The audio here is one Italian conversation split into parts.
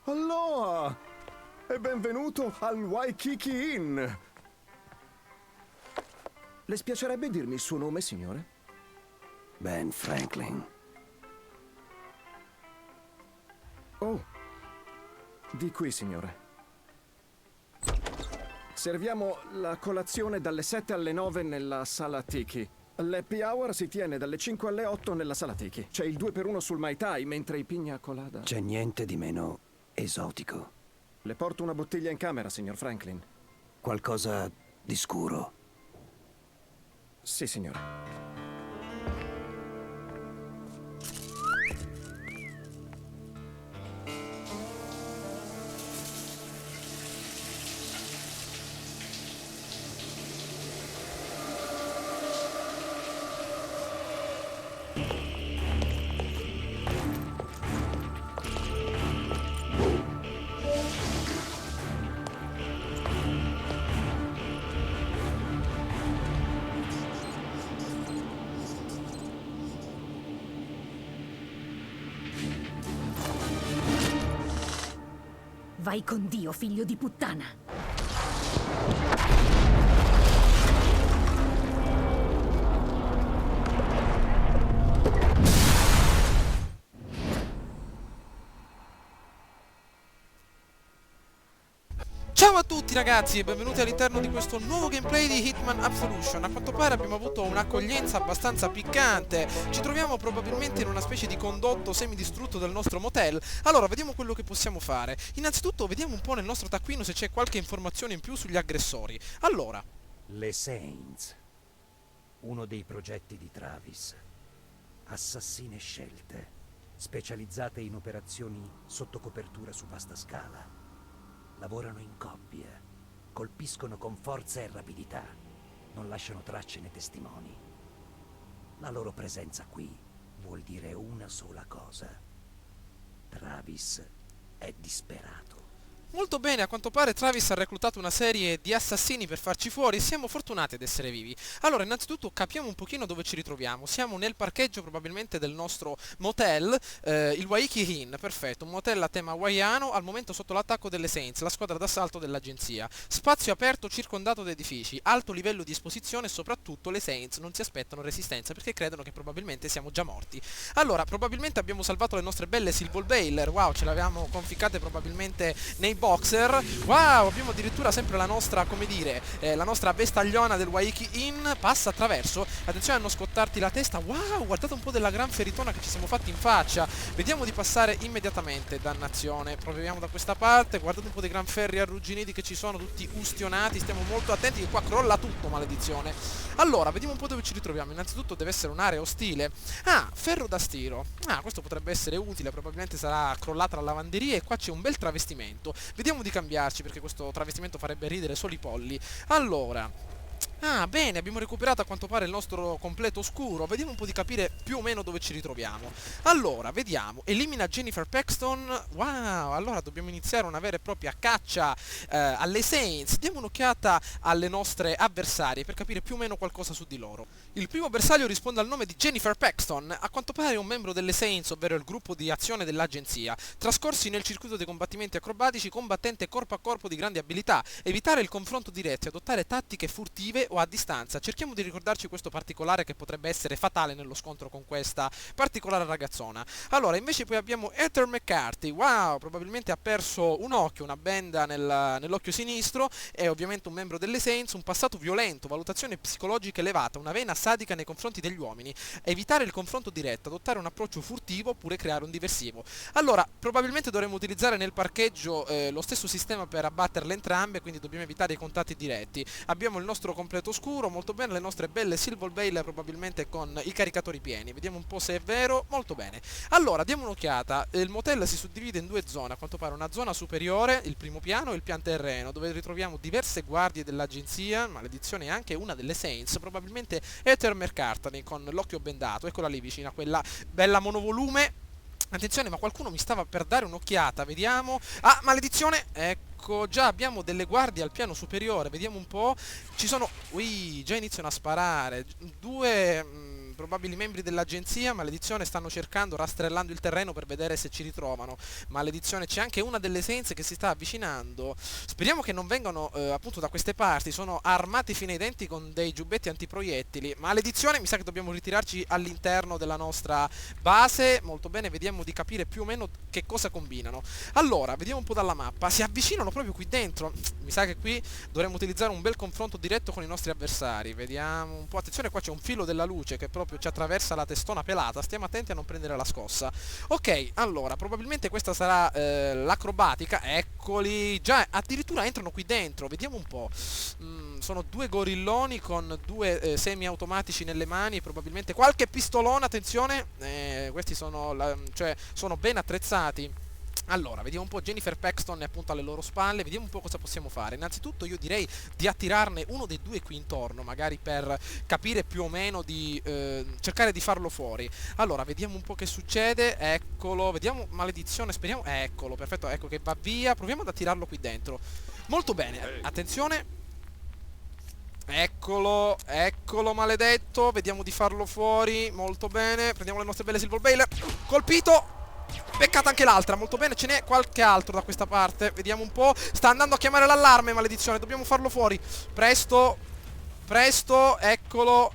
Aloha! E benvenuto al Waikiki Inn! Le spiacerebbe dirmi il suo nome, signore? Ben Franklin. Oh, di qui, signore. Serviamo la colazione dalle 7 alle 9 nella sala Tiki. L'happy hour si tiene dalle 5 alle 8 nella sala Tiki. C'è il 2 per 1 sul Mai Tai, mentre i pina colada... C'è niente di meno esotico. Le porto una bottiglia in camera, signor Franklin. Qualcosa di scuro. Sì, signore. Vai con Dio, figlio di puttana! Ciao a tutti ragazzi e benvenuti all'interno di questo nuovo gameplay di Hitman Absolution. A quanto pare abbiamo avuto un'accoglienza abbastanza piccante. Ci troviamo probabilmente in una specie di condotto semidistrutto del nostro motel. Allora, vediamo quello che possiamo fare. Innanzitutto vediamo un po' nel nostro taccuino se c'è qualche informazione in più sugli aggressori. Allora, Le Saints. Uno dei progetti di Travis. Assassine scelte, specializzate in operazioni sotto copertura su vasta scala. Lavorano in coppie, colpiscono con forza e rapidità, non lasciano tracce né testimoni. La loro presenza qui vuol dire una sola cosa. Travis è disperato. molto bene, a quanto pare Travis ha reclutato una serie di assassini per farci fuori e siamo fortunati ad essere vivi. Allora, innanzitutto capiamo un pochino dove ci ritroviamo. Siamo nel parcheggio probabilmente del nostro motel, il Waikiki Inn, perfetto, un motel a tema hawaiano, al momento sotto l'attacco delle Saints, la squadra d'assalto dell'agenzia. Spazio aperto circondato da edifici, alto livello di esposizione e soprattutto le Saints non si aspettano resistenza perché credono che probabilmente siamo già morti. Allora, probabilmente abbiamo salvato le nostre belle Silver Baler, wow, ce le avevamo conficcate probabilmente nei boxer. Wow, abbiamo addirittura sempre la nostra, come dire, la nostra vestagliona del Waikiki Inn. Passa attraverso, attenzione a non scottarti la testa. Wow, guardate un po' della gran feritona che ci siamo fatti in faccia. Vediamo di passare immediatamente, dannazione. Proviamo da questa parte, guardate un po' dei gran ferri arrugginiti che ci sono, tutti ustionati. Stiamo molto attenti che qua crolla tutto, maledizione. Allora, vediamo un po' dove ci ritroviamo. Innanzitutto deve essere un'area ostile. Ah, ferro da stiro. Ah, questo potrebbe essere utile, probabilmente sarà crollata la lavanderia e qua c'è un bel travestimento. Vediamo di cambiarci perché questo travestimento farebbe ridere solo i polli. Allora, ah, bene, abbiamo recuperato a quanto pare il nostro completo oscuro. Vediamo un po' di capire più o meno dove ci ritroviamo. Allora, vediamo. Elimina Jennifer Paxton. Wow, allora dobbiamo iniziare una vera e propria caccia alle Saints. Diamo un'occhiata alle nostre avversarie per capire più o meno qualcosa su di loro. Il primo bersaglio risponde al nome di Jennifer Paxton. A quanto pare è un membro delle Saints, ovvero il gruppo di azione dell'agenzia. Trascorsi nel circuito dei combattimenti acrobatici, combattente corpo a corpo di grandi abilità. Evitare il confronto diretto e adottare tattiche furtive o a distanza. Cerchiamo di ricordarci questo particolare che potrebbe essere fatale nello scontro con questa particolare ragazzona. Allora, invece poi abbiamo Heather McCarthy. Wow, probabilmente ha perso un occhio, una benda nell'occhio sinistro. È ovviamente un membro delle Saints, un passato violento, valutazione psicologica elevata, una vena sadica nei confronti degli uomini. Evitare il confronto diretto, adottare un approccio furtivo oppure creare un diversivo. Allora, probabilmente dovremmo utilizzare nel parcheggio lo stesso sistema per abbatterle entrambe, quindi dobbiamo evitare i contatti diretti. Abbiamo il nostro completo oscuro, molto bene, le nostre belle Silver Baler probabilmente con i caricatori pieni. Vediamo un po' se è vero, molto bene. Allora, diamo un'occhiata. Il motel si suddivide in due zone, a quanto pare una zona superiore, il primo piano, e il pian terreno, dove ritroviamo diverse guardie dell'agenzia, maledizione, anche una delle Saints, probabilmente Heather McCarthy con l'occhio bendato. Eccola lì vicino a quella bella monovolume. Attenzione, ma qualcuno mi stava per dare un'occhiata, vediamo. Ah, maledizione! Ecco, già abbiamo delle guardie al piano superiore, vediamo un po'. Ci sono... Ui, già iniziano a sparare. Due probabili membri dell'agenzia, maledizione, stanno cercando, rastrellando il terreno per vedere se ci ritrovano. Maledizione, c'è anche una delle senze che si sta avvicinando. Speriamo che non vengano appunto da queste parti, sono armati fino ai denti con dei giubbetti antiproiettili. Maledizione, mi sa che dobbiamo ritirarci all'interno della nostra base. Molto bene, vediamo di capire più o meno che cosa combinano. Allora, vediamo un po' dalla mappa, si avvicinano proprio qui dentro. Mi sa che qui dovremmo utilizzare un bel confronto diretto con i nostri avversari. Vediamo un po', attenzione, qua c'è un filo della luce che proprio ci attraversa la testona pelata, stiamo attenti a non prendere la scossa. Ok, allora, probabilmente questa sarà l'acrobatica, eccoli, già addirittura entrano qui dentro, vediamo un po'. Sono due gorilloni con due semi-automatici nelle mani, probabilmente qualche pistolone, attenzione, questi sono, cioè, sono ben attrezzati. Allora, vediamo un po', Jennifer Paxton è appunto alle loro spalle, vediamo un po' cosa possiamo fare. Innanzitutto io direi di attirarne uno dei due qui intorno, magari per capire più o meno di cercare di farlo fuori. Allora, vediamo un po' che succede, eccolo, vediamo, maledizione, speriamo, eccolo, perfetto, ecco che va via, proviamo ad attirarlo qui dentro. Molto bene, attenzione. Eccolo, eccolo maledetto, vediamo di farlo fuori, molto bene, prendiamo le nostre belle Silver Bale, colpito! Peccata anche l'altra, molto bene, ce n'è qualche altro da questa parte, vediamo un po', sta andando a chiamare l'allarme, maledizione, dobbiamo farlo fuori, presto, presto, eccolo,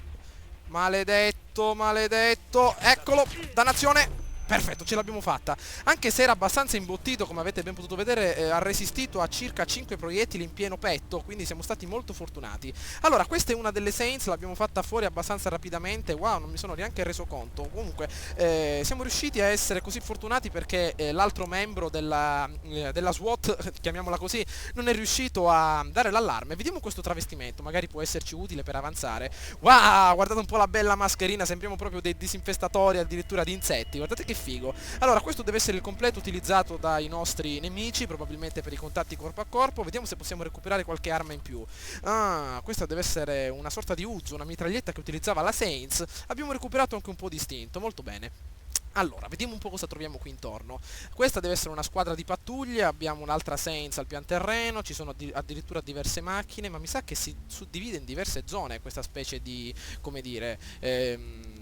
maledetto, maledetto, eccolo, dannazione. Perfetto, ce l'abbiamo fatta. Anche se era abbastanza imbottito, come avete ben potuto vedere, ha resistito a circa 5 proiettili in pieno petto, quindi siamo stati molto fortunati. Allora, questa è una delle Saints, l'abbiamo fatta fuori abbastanza rapidamente. Wow, non mi sono neanche reso conto. Comunque, siamo riusciti a essere così fortunati perché l'altro membro della SWAT, chiamiamola così, non è riuscito a dare l'allarme. Vediamo questo travestimento, magari può esserci utile per avanzare. Wow, guardate un po' la bella mascherina, sembriamo proprio dei disinfestatori addirittura di insetti. Guardate che figo. Allora, questo deve essere il completo utilizzato dai nostri nemici, probabilmente per i contatti corpo a corpo. Vediamo se possiamo recuperare qualche arma in più. Ah, questa deve essere una sorta di Uzi, una mitraglietta che utilizzava la Saints. Abbiamo recuperato anche un po' di istinto, molto bene. Allora, vediamo un po' cosa troviamo qui intorno. Questa deve essere una squadra di pattuglie, abbiamo un'altra Saints al pian terreno, ci sono addirittura diverse macchine, ma mi sa che si suddivide in diverse zone questa specie di, come dire,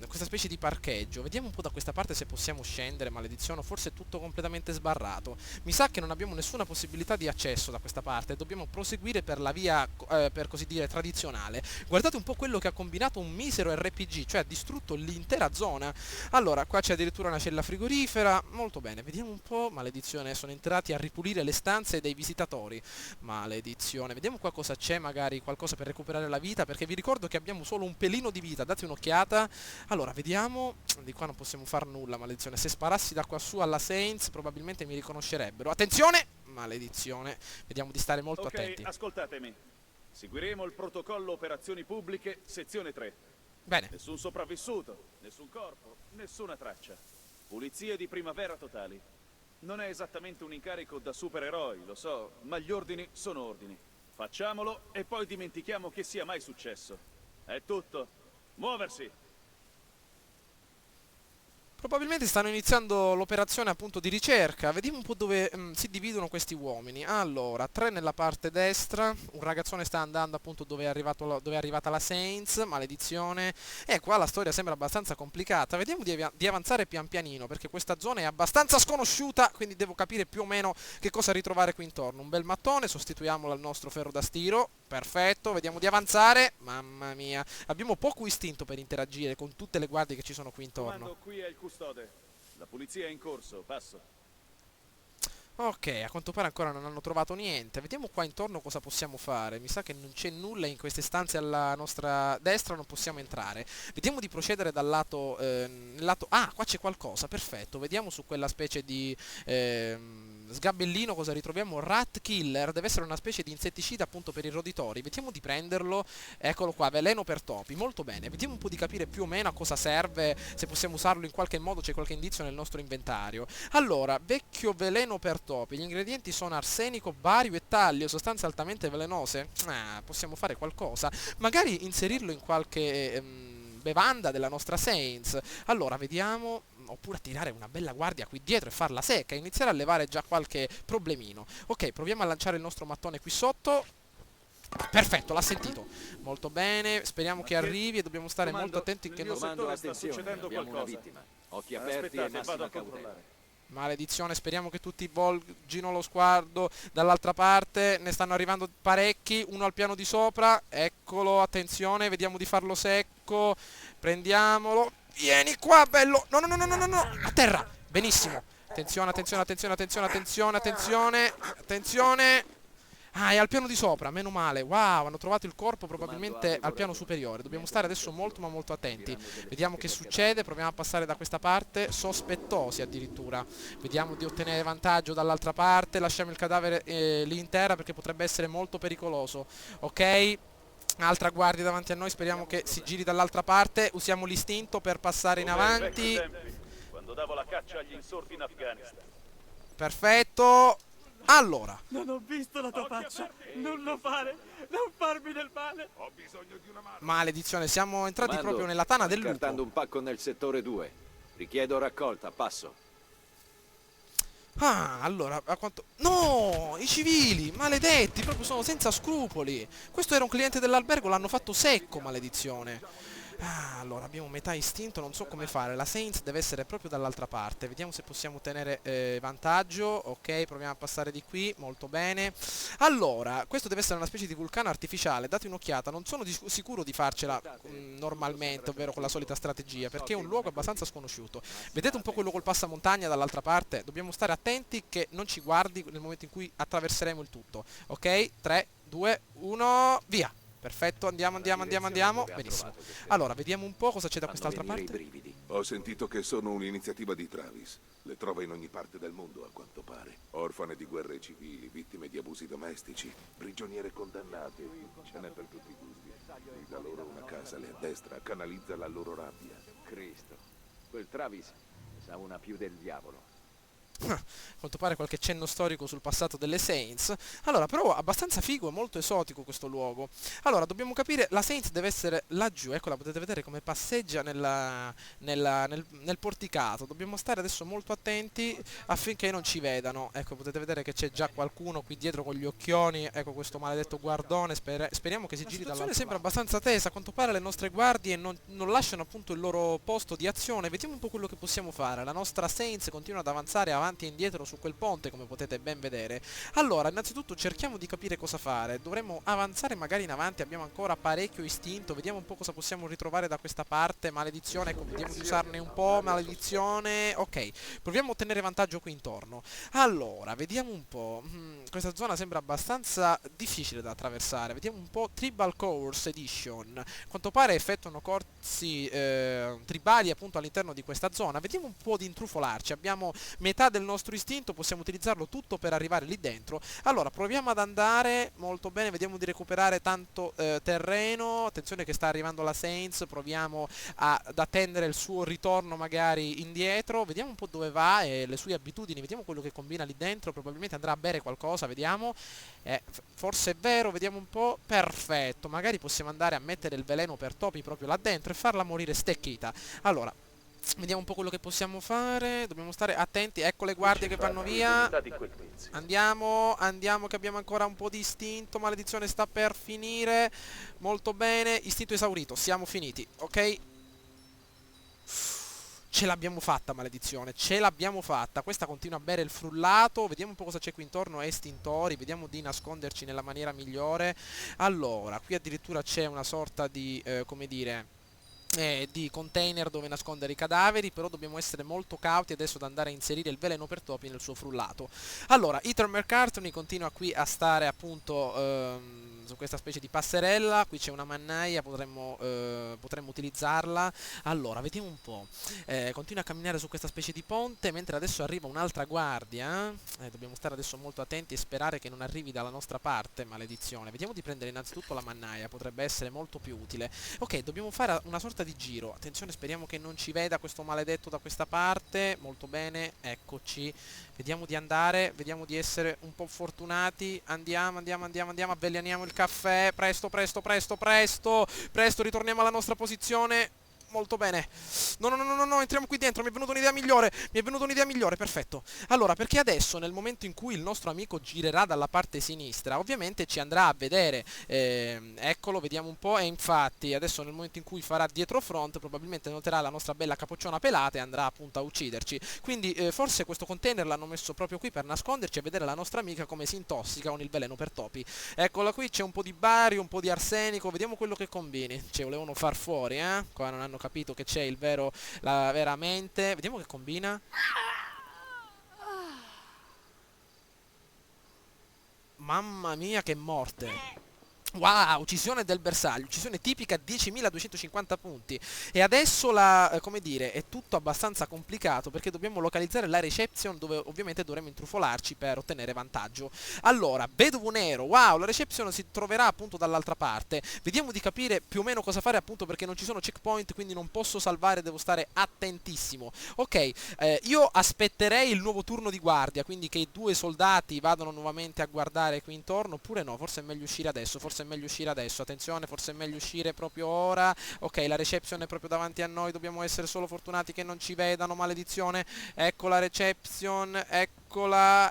questa specie di parcheggio. Vediamo un po' da questa parte se possiamo scendere, maledizione, forse è tutto completamente sbarrato. Mi sa che non abbiamo nessuna possibilità di accesso da questa parte, dobbiamo proseguire per la via, per così dire, tradizionale. Guardate un po' quello che ha combinato un misero RPG, cioè ha distrutto l'intera zona. Allora, qua c'è addirittura una cella frigorifera, molto bene, vediamo un po', maledizione, sono entrati a ripulire le stanze dei visitatori, maledizione, vediamo qua cosa c'è, magari qualcosa per recuperare la vita, perché vi ricordo che abbiamo solo un pelino di vita, date un'occhiata. Allora, vediamo, di qua non possiamo far nulla, maledizione, se sparassi da qua su alla Saints probabilmente mi riconoscerebbero, attenzione, maledizione, vediamo di stare molto attenti. Ascoltatemi, seguiremo il protocollo operazioni pubbliche, sezione 3. Bene. Nessun sopravvissuto, nessun corpo, nessuna traccia. Pulizie di primavera totali. Non è esattamente un incarico da supereroi, lo so, ma gli ordini sono ordini. Facciamolo e poi dimentichiamo che sia mai successo. È tutto. Muoversi! Probabilmente stanno iniziando l'operazione appunto di ricerca. Vediamo un po' dove si dividono questi uomini. Allora, 3 nella parte destra, un ragazzone sta andando appunto dove è arrivata la Saints, maledizione. E qua la storia sembra abbastanza complicata. Vediamo di avanzare pian pianino, perché questa zona è abbastanza sconosciuta, quindi devo capire più o meno che cosa ritrovare qui intorno. Un bel mattone, sostituiamolo al nostro ferro da stiro. Perfetto, vediamo di avanzare. Mamma mia, abbiamo poco istinto per interagire con tutte le guardie che ci sono qui intorno. Comando, qui è il custode. La pulizia è in corso, passo. Ok, a quanto pare ancora non hanno trovato niente. Vediamo qua intorno cosa possiamo fare. Mi sa che non c'è nulla in queste stanze alla nostra destra, non possiamo entrare. Vediamo di procedere dal lato, ah, qua c'è qualcosa, perfetto. Vediamo su quella specie di sgabellino cosa ritroviamo. Rat Killer, deve essere una specie di insetticida appunto per i roditori. Vediamo di prenderlo. Eccolo qua, veleno per topi, molto bene. Vediamo un po' di capire più o meno a cosa serve, se possiamo usarlo in qualche modo, c'è qualche indizio nel nostro inventario. Allora, vecchio veleno per topi, gli ingredienti sono arsenico, bario e tallio, sostanze altamente velenose. Possiamo fare qualcosa, magari inserirlo in qualche bevanda della nostra Saints. Allora, vediamo, oppure attirare una bella guardia qui dietro e farla secca, iniziare a levare già qualche problemino. Ok, proviamo a lanciare il nostro mattone qui sotto. Perfetto, l'ha sentito. Molto bene, speriamo che arrivi e dobbiamo stare Comando, molto attenti che nel mio non... settore sta succedendo qualcosa. Occhi aperti e Aspettate, vado massima a cautela. controllare. Maledizione, speriamo che tutti volgino lo sguardo dall'altra parte. Ne stanno arrivando parecchi, uno al piano di sopra. Eccolo, attenzione, vediamo di farlo secco. Prendiamolo. Vieni qua, bello. No, no, no, no, no, no, no. A terra. Benissimo. Attenzione, attenzione, attenzione, attenzione, attenzione, attenzione. Attenzione. Ah, è al piano di sopra, meno male. Wow, hanno trovato il corpo probabilmente al piano superiore. Dobbiamo stare adesso molto ma molto attenti. Vediamo che succede, proviamo a passare da questa parte. Sospettosi addirittura. Vediamo di ottenere vantaggio dall'altra parte. Lasciamo il cadavere lì in terra perché potrebbe essere molto pericoloso. Ok? Altra guardia davanti a noi, speriamo che si giri dall'altra parte. Usiamo l'istinto per passare in Come ai avanti. vecchi tempi, quando davo la caccia agli insorti in Afghanistan. Perfetto. Allora, Non ho visto la tua faccia. Non lo fare. Non farmi del male. maledizione, siamo entrati Comando, proprio nella tana sto del scartando lupo. un pacco nel settore 2. Richiedo raccolta, passo. Ah, allora, a quanto... No, i civili, maledetti, proprio sono senza scrupoli. Questo era un cliente dell'albergo, l'hanno fatto secco, maledizione. Ah, allora, abbiamo metà istinto, non so come fare. La Saints deve essere proprio dall'altra parte. Vediamo se possiamo ottenere vantaggio. Ok, proviamo a passare di qui, molto bene. Allora, questo deve essere una specie di vulcano artificiale. Date un'occhiata, non sono sicuro di farcela normalmente, ovvero con la solita strategia, perché è un luogo abbastanza sconosciuto. Vedete un po' quello col passamontagna dall'altra parte? Dobbiamo stare attenti che non ci guardi nel momento in cui attraverseremo il tutto. Ok, 3, 2, 1, via! Perfetto, andiamo, andiamo, andiamo, andiamo. Benissimo. Allora, vediamo un po' cosa c'è da quest'altra Fanno venire parte. i brividi. Ho sentito che sono un'iniziativa di Travis. Le trova in ogni parte del mondo, a quanto pare. Orfane di guerre civili, vittime di abusi domestici, prigioniere condannate. Ce n'è per tutti i gusti. Lui dà loro una casa, le addestra, canalizza la loro rabbia. Cristo. Quel Travis sa una più del diavolo. A quanto pare qualche cenno storico sul passato delle Saints. Allora, però abbastanza figo e molto esotico questo luogo. Allora, dobbiamo capire, la Saints deve essere laggiù. Eccola, potete vedere come passeggia nel porticato. Dobbiamo stare adesso molto attenti affinché non ci vedano. Ecco, potete vedere che c'è già qualcuno qui dietro con gli occhioni. Ecco questo maledetto guardone. Speriamo che si giri dall'altro lato. Sembra abbastanza tesa. A quanto pare le nostre guardie non lasciano appunto il loro posto di azione. Vediamo un po' quello che possiamo fare. La nostra Saints continua ad avanzare avanti e indietro su quel ponte, come potete ben vedere. Allora, innanzitutto cerchiamo di capire cosa fare. Dovremmo avanzare magari in avanti, abbiamo ancora parecchio istinto. Vediamo un po' cosa possiamo ritrovare da questa parte. Maledizione, ecco, vediamo di usarne un po'. Maledizione, ok, proviamo a ottenere vantaggio qui intorno. Allora, vediamo un po'. Questa zona sembra abbastanza difficile da attraversare. Vediamo un po'. Tribal Course Edition. A quanto pare effettuano corsi tribali appunto all'interno di questa zona. Vediamo un po' di intrufolarci. Abbiamo metà del nostro istinto, possiamo utilizzarlo tutto per arrivare lì dentro. Allora, proviamo ad andare molto bene, vediamo di recuperare tanto terreno. Attenzione che sta arrivando la Saints, proviamo ad attendere il suo ritorno magari indietro. Vediamo un po' dove va e le sue abitudini, vediamo quello che combina lì dentro. Probabilmente andrà a bere qualcosa, vediamo. Forse è vero, vediamo un po'. Perfetto, magari possiamo andare a mettere il veleno per topi proprio là dentro e farla morire stecchita. Allora, vediamo un po' quello che possiamo fare. Dobbiamo stare attenti. Ecco le guardie che vanno via. Andiamo, andiamo che abbiamo ancora un po' di istinto. Maledizione, sta per finire. Molto bene, istinto esaurito, siamo finiti. Ok, ce l'abbiamo fatta, maledizione, ce l'abbiamo fatta. Questa continua a bere il frullato. Vediamo un po' cosa c'è qui intorno. Estintori, vediamo di nasconderci nella maniera migliore. Allora, qui addirittura c'è una sorta di, come dire, di container dove nascondere i cadaveri, però dobbiamo essere molto cauti adesso ad andare a inserire il veleno per topi nel suo frullato. Allora, Ethan McCartney continua qui a stare appunto su questa specie di passerella. Qui c'è una mannaia, potremmo utilizzarla. Allora, vediamo un po'. Continua a camminare su questa specie di ponte, mentre adesso arriva un'altra guardia. Dobbiamo stare adesso molto attenti e sperare che non arrivi dalla nostra parte, maledizione. Vediamo di prendere innanzitutto la mannaia, potrebbe essere molto più utile. Ok, dobbiamo fare una sorta di giro. Attenzione, speriamo che non ci veda questo maledetto da questa parte. Molto bene, eccoci. Vediamo di andare, vediamo di essere un po' fortunati. Andiamo, andiamo, andiamo, andiamo, avveleniamo il caffè. Presto, presto, presto, presto. Presto, ritorniamo alla nostra posizione. molto bene. No, entriamo qui dentro, mi è venuta un'idea migliore, perfetto. Allora, perché adesso, nel momento in cui il nostro amico girerà dalla parte sinistra, ovviamente ci andrà a vedere, eccolo, vediamo un po', e infatti, adesso nel momento in cui farà dietro front, probabilmente noterà la nostra bella capocciona pelata e andrà appunto a ucciderci. Quindi, forse questo container l'hanno messo proprio qui per nasconderci e vedere la nostra amica come si intossica con il veleno per topi. Eccola qui, c'è un po' di bario, un po' di arsenico, vediamo quello che combini. Ci volevano far fuori, qua non hanno capito che c'è la vera mente. Vediamo che combina. Mamma mia, che morte. Wow, uccisione del bersaglio, uccisione tipica, 10.250 punti. E adesso come dire, è tutto abbastanza complicato perché dobbiamo localizzare la reception dove ovviamente dovremo intrufolarci per ottenere vantaggio. Allora, vedovo nero, wow, la reception si troverà appunto dall'altra parte. Vediamo di capire più o meno cosa fare appunto perché non ci sono checkpoint, quindi non posso salvare, devo stare attentissimo. Ok, io aspetterei il nuovo turno di guardia, quindi che i due soldati vadano nuovamente a guardare qui intorno, oppure no, forse è meglio uscire adesso, attenzione, forse è meglio uscire proprio ora. Ok, la reception è proprio davanti a noi, dobbiamo essere solo fortunati che non ci vedano, maledizione. Ecco la reception, eccola,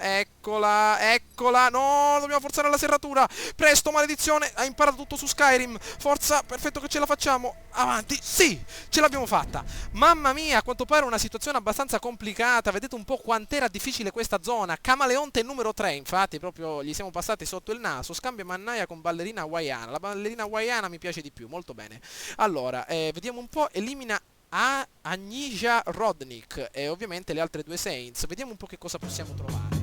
no, dobbiamo forzare la serratura, presto, maledizione, ha imparato tutto su Skyrim, forza, perfetto che ce la facciamo, avanti, sì, ce l'abbiamo fatta. Mamma mia, a quanto pare una situazione abbastanza complicata, vedete un po' quant'era difficile questa zona. Camaleonte numero 3, infatti proprio gli siamo passati sotto il naso, scambia mannaia con ballerina hawaiana, la ballerina hawaiana mi piace di più, molto bene. Allora, vediamo un po', elimina Anija Rodnik e ovviamente le altre due Saints, vediamo un po' che cosa possiamo trovare.